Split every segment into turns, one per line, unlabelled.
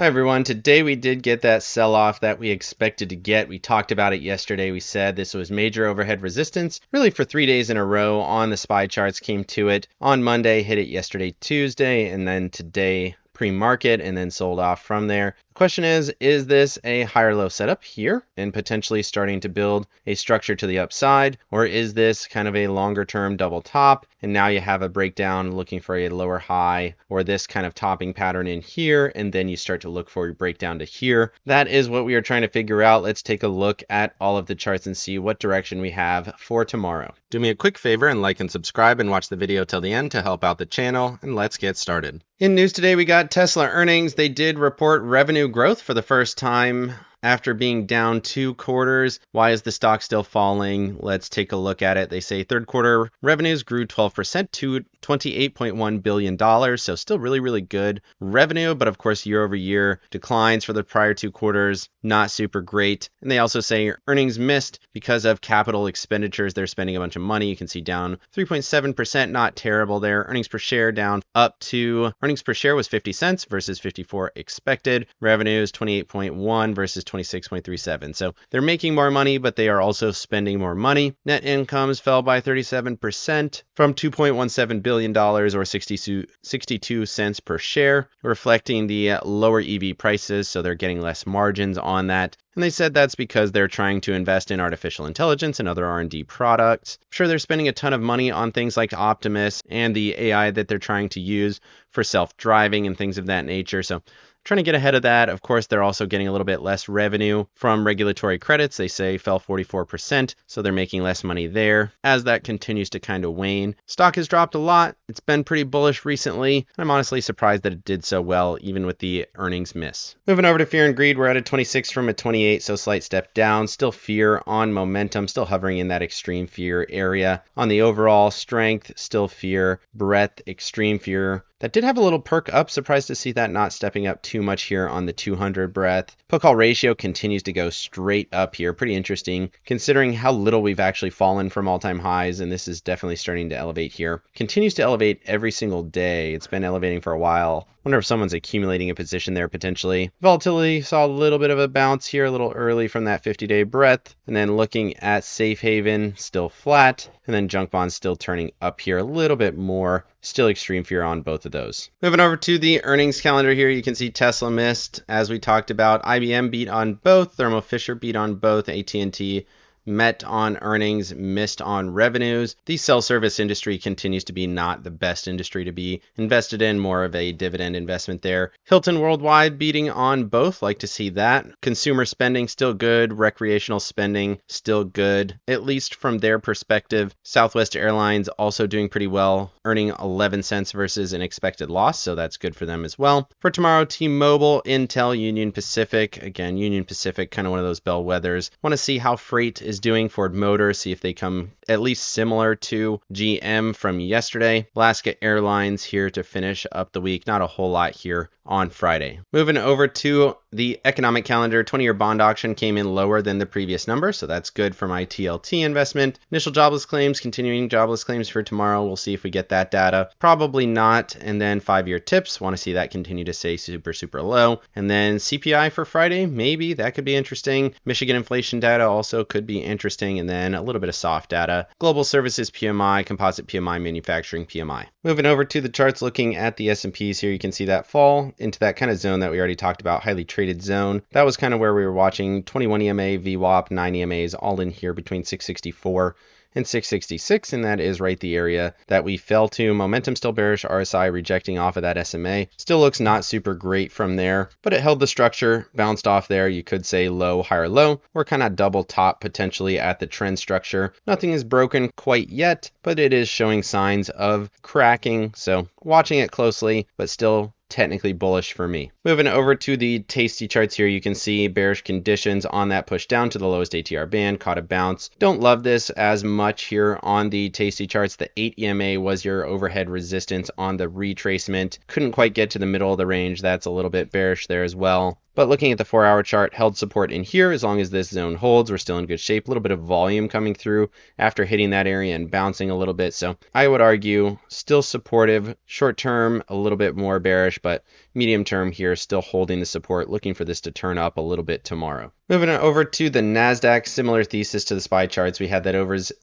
Hi everyone, today we did get that sell-off that we expected to get. We talked about it yesterday. We said this was major overhead resistance, really for 3 days in a row on the SPY charts, came to it on Monday, hit it yesterday, Tuesday, and then today pre-market and then sold off from there. The question is this a higher low setup here and potentially starting to build a structure to the upside, or is this kind of a longer term double top and now you have a breakdown looking for a lower high or this kind of topping pattern in here and then you start to look for a breakdown to here? That is what we are trying to figure out. Let's take a look at all of the charts and see what direction we have for tomorrow. Do me a quick favor and like and subscribe and watch the video till the end to help out the channel, and let's get started. In news today, we got Tesla earnings. They did report revenue growth for the first time after being down 2 quarters. Why is the stock still falling? Let's take a look at it. They say third quarter revenues grew 12% to $28.1 billion. So still really good revenue, but of course year over year declines for the prior 2 quarters, not super great. And they also say earnings missed because of capital expenditures. They're spending a bunch of money. You can see down 3.7%, not terrible there. Earnings per share down earnings per share was 50 cents versus 54 expected. Revenues 28.1 versus 26.37. So they're making more money, but they are also spending more money. Net incomes fell by 37% from $2.17 billion or 62 cents per share, reflecting the lower EV prices. So they're getting less margins on that. And they said that's because they're trying to invest in artificial intelligence and other R&D products. I'm sure they're spending a ton of money on things like Optimus and the AI that they're trying to use for self-driving and things of that nature. So trying to get ahead of that. Of course, they're also getting a little bit less revenue from regulatory credits. They say fell 44%, so they're making less money there as that continues to kind of wane. Stock has dropped a lot. It's been pretty bullish recently. I'm honestly surprised that it did so well, even with the earnings miss. Moving over to fear and greed, we're at a 26 from a 28, so slight step down. Still fear on momentum, still hovering in that extreme fear area. On the overall strength, still fear, breadth, extreme fear. That did have a little perk up. Surprised to see that not stepping up too much here on the 200 breadth. Put call ratio continues to go straight up here. Pretty interesting considering how little we've actually fallen from all-time highs, and this is definitely starting to elevate here. Continues to elevate every single day. It's been elevating for a while. Wonder if someone's accumulating a position there potentially. Volatility saw a little bit of a bounce here a little early from that 50-day breadth. And then looking at Safe Haven, still flat. And then junk bonds still turning up here a little bit more. Still extreme fear on both of those. Moving over to the earnings calendar here, you can see Tesla missed, as we talked about. IBM beat on both. Thermo Fisher beat on both. AT&T met on earnings, missed on revenues. The cell service industry continues to be not the best industry to be invested in, more of a dividend investment there. Hilton Worldwide beating on both, like to see that. Consumer spending still good, recreational spending still good, at least from their perspective. Southwest Airlines also doing pretty well, earning 11 cents versus an expected loss, so that's good for them as well. For tomorrow, T-Mobile, Intel, Union Pacific. Again, Union Pacific, kind of one of those bellwethers. Want to see how freight is doing. Ford Motor, see if they come at least similar to GM from yesterday. Alaska Airlines here to finish up the week. Not a whole lot here on Friday. Moving over to the economic calendar, 20-year bond auction came in lower than the previous number, so that's good for my TLT investment. Initial jobless claims, continuing jobless claims for tomorrow. We'll see if we get that data. Probably not. And then 5-year tips, want to see that continue to stay super low. And then CPI for Friday, maybe that could be interesting. Michigan inflation data also could be interesting. And then a little bit of soft data. Global services PMI, composite PMI, manufacturing PMI. Moving over to the charts, looking at the S&Ps here, you can see that fall into that kind of zone that we already talked about, highly traded zone. That was kind of where we were watching 21 EMA, VWAP, 9 EMAs, all in here between 664 and 666, and that is right the area that we fell to. Momentum still bearish, RSI rejecting off of that SMA. Still looks not super great from there, but it held the structure, bounced off there. You could say low, higher low, or kind of double top potentially at the trend structure. Nothing is broken quite yet, but it is showing signs of cracking, so watching it closely, but still technically bullish for me. Moving over to the Tasty charts here, you can see bearish conditions on that push down to the lowest ATR band, caught a bounce. Don't love this as much here on the Tasty charts. The 8 EMA was your overhead resistance on the retracement. Couldn't quite get to the middle of the range. That's a little bit bearish there as well. But looking at the 4-hour chart, held support in here. As long as this zone holds, we're still in good shape. A little bit of volume coming through after hitting that area and bouncing a little bit. So I would argue still supportive. Short term, a little bit more bearish, but medium term here, still holding the support, looking for this to turn up a little bit tomorrow. Moving over to the NASDAQ, similar thesis to the SPY charts. We had that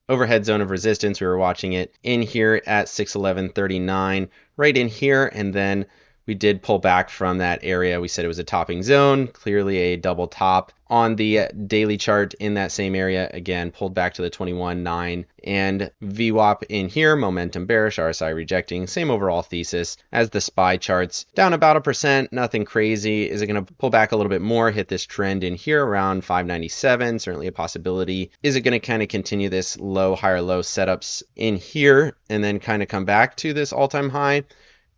overhead zone of resistance. We were watching it in here at 611.39, right in here, and then we did pull back from that area. We said it was a topping zone, clearly a double top. On the daily chart in that same area, again, pulled back to the 21.9, and VWAP in here, momentum bearish, RSI rejecting, same overall thesis as the SPY charts. Down about 1%, nothing crazy. Is it going to pull back a little bit more, hit this trend in here around 597? Certainly a possibility. Is it going to kind of continue this low, higher low setups in here and then kind of come back to this all-time high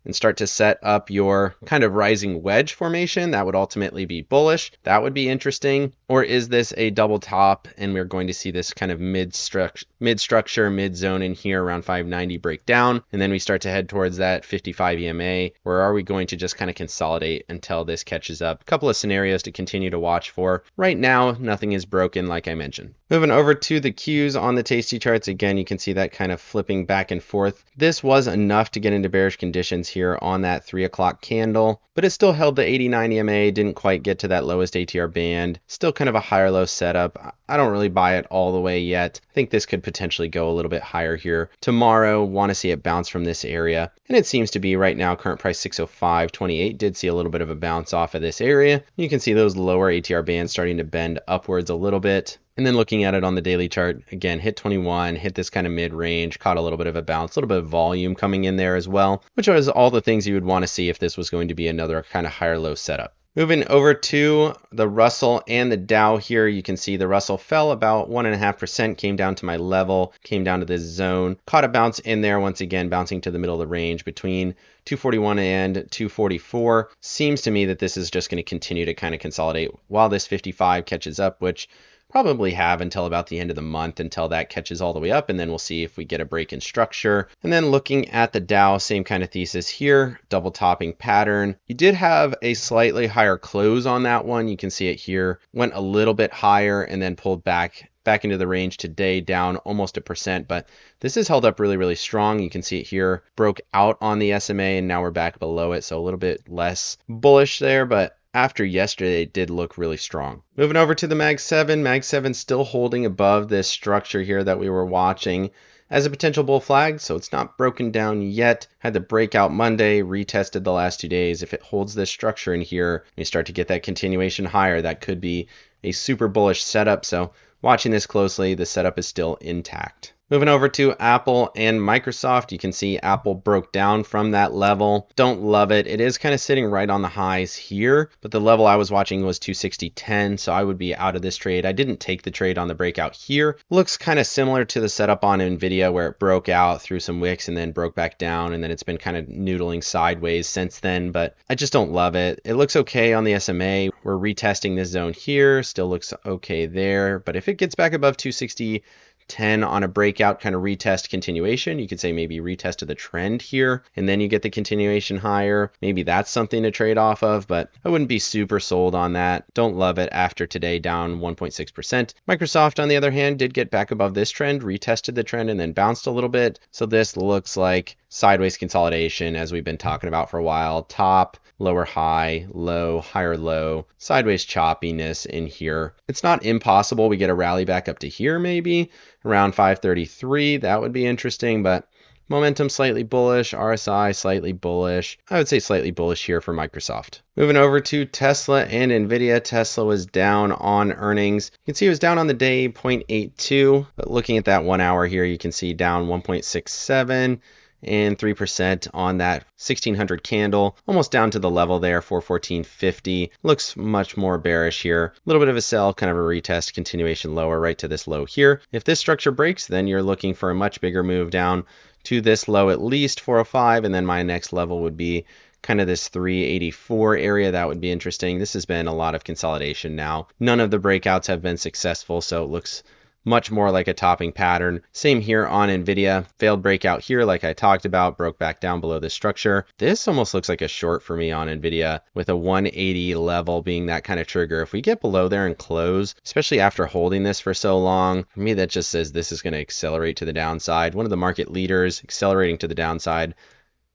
and start to set up your kind of rising wedge formation? That would ultimately be bullish. That would be interesting. Or is this a double top and we're going to see this kind of mid-structure, mid-zone in here around 590 break down, and then we start to head towards that 55 EMA? Or are we going to just kind of consolidate until this catches up? A couple of scenarios to continue to watch for. Right now, nothing is broken, like I mentioned. Moving over to the Qs on the Tasty charts, again, you can see that kind of flipping back and forth. This was enough to get into bearish conditions here on that 3 o'clock candle, but it still held the 89 EMA, didn't quite get to that lowest ATR band. Still kind of a higher low setup. I don't really buy it all the way yet. I think this could potentially go a little bit higher here tomorrow. Want to see it bounce from this area, and it seems to be right now. Current price 605.28, did see a little bit of a bounce off of this area. You can see those lower ATR bands starting to bend upwards a little bit. And then looking at it on the daily chart, again, hit 21, hit this kind of mid-range, caught a little bit of a bounce, a little bit of volume coming in there as well, which was all the things you would want to see if this was going to be another kind of higher low setup. Moving over to the Russell and the Dow here, you can see the Russell fell about 1.5%, came down to my level, came down to this zone, caught a bounce in there once again, bouncing to the middle of the range between 241 and 244. Seems to me that this is just going to continue to kind of consolidate while this 55 catches up, which probably have until about the end of the month, until that catches all the way up, and then we'll see if we get a break in structure. And then looking at the Dow, same kind of thesis here, double topping pattern. You did have a slightly higher close on that one. You can see it here, went a little bit higher and then pulled back into the range today, down almost 1%, but this is held up really strong. You can see it here, broke out on the SMA, and now we're back below it, so a little bit less bullish there, but after yesterday, it did look really strong. Moving over to the Mag 7. Mag 7 still holding above this structure here that we were watching as a potential bull flag, so it's not broken down yet. Had the breakout Monday, retested the last 2 days. If it holds this structure in here, we start to get that continuation higher. That could be a super bullish setup, so watching this closely, the setup is still intact. Moving over to Apple and Microsoft, you can see Apple broke down from that level. Don't love it. It is kind of sitting right on the highs here, but the level I was watching was 260.10, so I would be out of this trade. I didn't take the trade on the breakout here. Looks kind of similar to the setup on NVDA, where it broke out through some wicks and then broke back down, and then it's been kind of noodling sideways since then, but I just don't love it. It looks okay on the SMA. We're retesting this zone here. Still looks okay there, but if it gets back above 260.10 on a breakout kind of retest continuation, you could say maybe retest of the trend here, and then you get the continuation higher. Maybe that's something to trade off of, but I wouldn't be super sold on that. Don't love it after today, down 1.6%. Microsoft, on the other hand, did get back above this trend, retested the trend, and then bounced a little bit. So this looks like sideways consolidation, as we've been talking about for a while. Top, lower high, low, higher low, sideways choppiness in here. It's not impossible we get a rally back up to here, maybe around 533. That would be interesting, but momentum slightly bullish, RSI slightly bullish. I would say slightly bullish here for Microsoft. Moving over to Tesla and NVIDIA. Tesla was down on earnings. You can see it was down on the day 0.82, but looking at that 1 hour here, you can see down 1.67. and 3% on that 1600 candle, almost down to the level there, 414.50. Looks much more bearish here. A little bit of a sell, kind of a retest, continuation lower right to this low here. If this structure breaks, then you're looking for a much bigger move down to this low, at least 405, and then my next level would be kind of this 384 area. That would be interesting. This has been a lot of consolidation now. None of the breakouts have been successful, so it looks much more like a topping pattern. Same here on NVIDIA. Failed breakout here like I talked about, broke back down below this structure. This almost looks like a short for me on NVIDIA with a 180 level being that kind of trigger. If we get below there and close, especially after holding this for so long, for me that just says this is going to accelerate to the downside. One of the market leaders accelerating to the downside.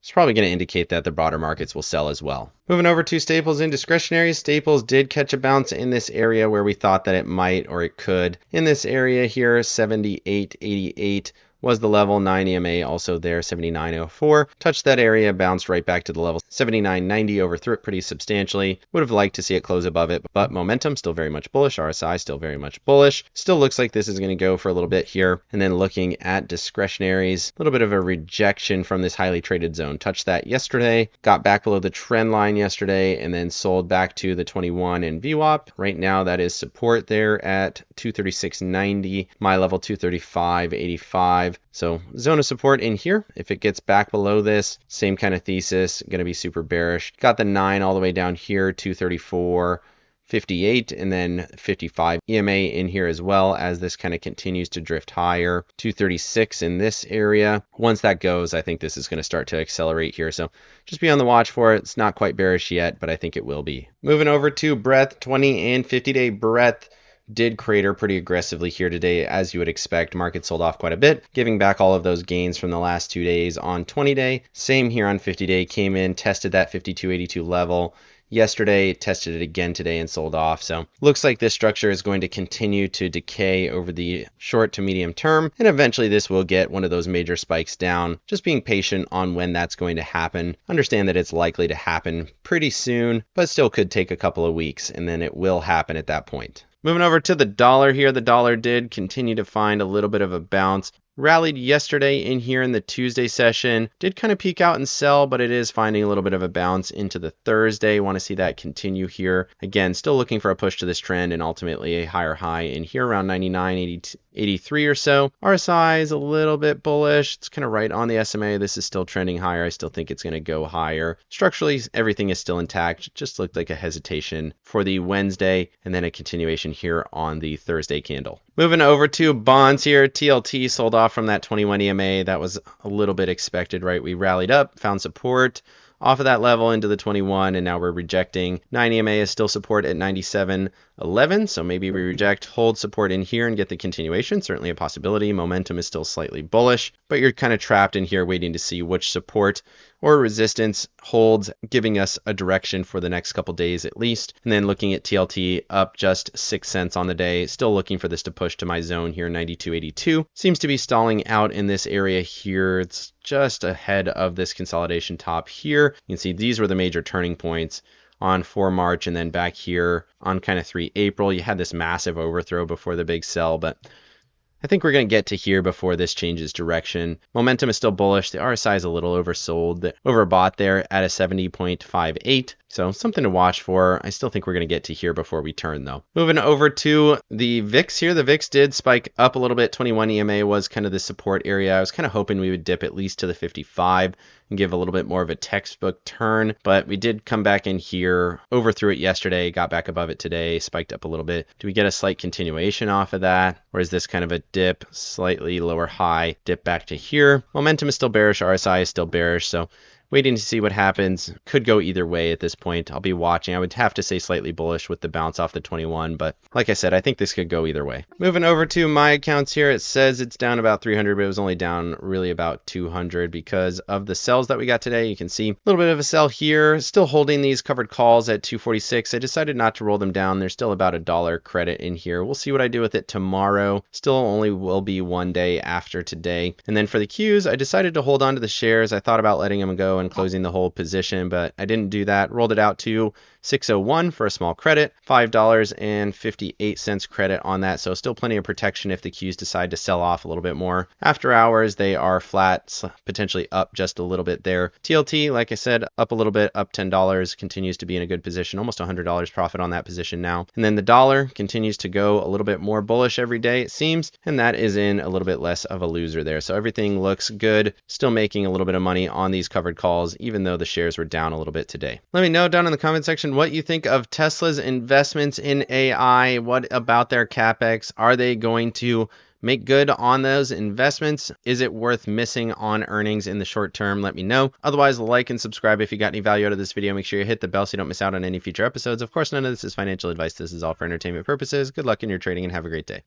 It's probably going to indicate that the broader markets will sell as well. Moving over to staples and discretionary. Staples did catch a bounce in this area where we thought that it might or it could. In this area here, 78.88 was the level. 9 EMA also there, 79.04. Touched that area, bounced right back to the level. 79.90, overthrew it pretty substantially. Would have liked to see it close above it, but momentum still very much bullish. RSI still very much bullish. Still looks like this is going to go for a little bit here. And then looking at discretionaries, a little bit of a rejection from this highly traded zone. Touched that yesterday, got back below the trend line yesterday, and then sold back to the 21 in VWAP. Right now that is support there at 236.90. My level 235.85. So zone of support in here. If it gets back below this, same kind of thesis, going to be super bearish. Got the 9 all the way down here, 234.58, and then 55 EMA in here as well as this kind of continues to drift higher. 236 in this area. Once that goes, I think this is going to start to accelerate here. So just be on the watch for it. It's not quite bearish yet, but I think it will be. Moving over to breadth, 20 and 50-day breadth. Did crater pretty aggressively here today, as you would expect. Market sold off quite a bit, giving back all of those gains from the last 2 days on 20-day. Same here on 50-day, came in, tested that 52.82 level yesterday, tested it again today and sold off. So looks like this structure is going to continue to decay over the short to medium term, and eventually this will get one of those major spikes down. Just being patient on when that's going to happen. Understand that it's likely to happen pretty soon, but still could take a couple of weeks, and then it will happen at that point. Moving over to the dollar here, the dollar did continue to find a little bit of a bounce. Rallied yesterday in here in the Tuesday session. Did kind of peak out and sell, but it is finding a little bit of a bounce into the Thursday. Want to see that continue here. Again, still looking for a push to this trend and ultimately a higher high in here around 99.83 or so. RSI is a little bit bullish. It's kind of right on the SMA. This is still trending higher. I still think it's going to go higher. Structurally, everything is still intact. It just looked like a hesitation for the Wednesday and then a continuation here on the Thursday candle. Moving over to bonds here, TLT sold off from that 21 EMA. That was a little bit expected, right? We rallied up, found support off of that level into the 21, and now we're rejecting. 9 EMA is still support at 97.11, so maybe we reject, hold support in here and get the continuation. Certainly a possibility. Momentum is still slightly bullish, but you're kind of trapped in here waiting to see which support or resistance holds, giving us a direction for the next couple days at least. And then looking at TLT, up just 6 cents on the day. Still looking for this to push to my zone here, 92.82. Seems to be stalling out in this area here. It's just ahead of this consolidation top here. You can see these were the major turning points on 4 March and then back here on kind of 3 April. You had this massive overthrow before the big sell, but I think we're going to get to here before this changes direction. Momentum is still bullish. The RSI is a little oversold, overbought there at a 70.58. So something to watch for. I still think we're going to get to here before we turn though. Moving over to the VIX here. The VIX did spike up a little bit. 21 EMA was kind of the support area. I was kind of hoping we would dip at least to the 55 and give a little bit more of a textbook turn, but we did come back in here, overthrew it yesterday, got back above it today, spiked up a little bit. Do we get a slight continuation off of that? Or is this kind of a dip, slightly lower high, dip back to here? Momentum is still bearish. RSI is still bearish. So waiting to see what happens. Could go either way at this point. I'll be watching. I would have to say slightly bullish with the bounce off the 21, but like I said, I think this could go either way. Moving over to my accounts here, it says it's down about 300, but it was only down really about 200 because of the sells that we got today. You can see a little bit of a sell here. Still holding these covered calls at 246. I decided not to roll them down. There's still about $1 credit in here. We'll see what I do with it tomorrow. Still only will be 1 day after today. And then for the Qs, I decided to hold on to the shares. I thought about letting them go and closing the whole position, but I didn't do that. Rolled it out to 601 for a small credit, $5.58 credit on that. So still plenty of protection if the Qs decide to sell off a little bit more. After hours, they are flat, potentially up just a little bit there. TLT, like I said, up a little bit, up $10, continues to be in a good position, almost $100 profit on that position now. And then the dollar continues to go a little bit more bullish every day, it seems, and that is in a little bit less of a loser there. So everything looks good, still making a little bit of money on these covered calls, even though the shares were down a little bit today. Let me know down in the comment section what you think of Tesla's investments in AI. What about their CapEx? Are they going to make good on those investments? Is it worth missing on earnings in the short term? Let me know. Otherwise, like and subscribe if you got any value out of this video. Make sure you hit the bell so you don't miss out on any future episodes. Of course, none of this is financial advice. This is all for entertainment purposes. Good luck in your trading and have a great day.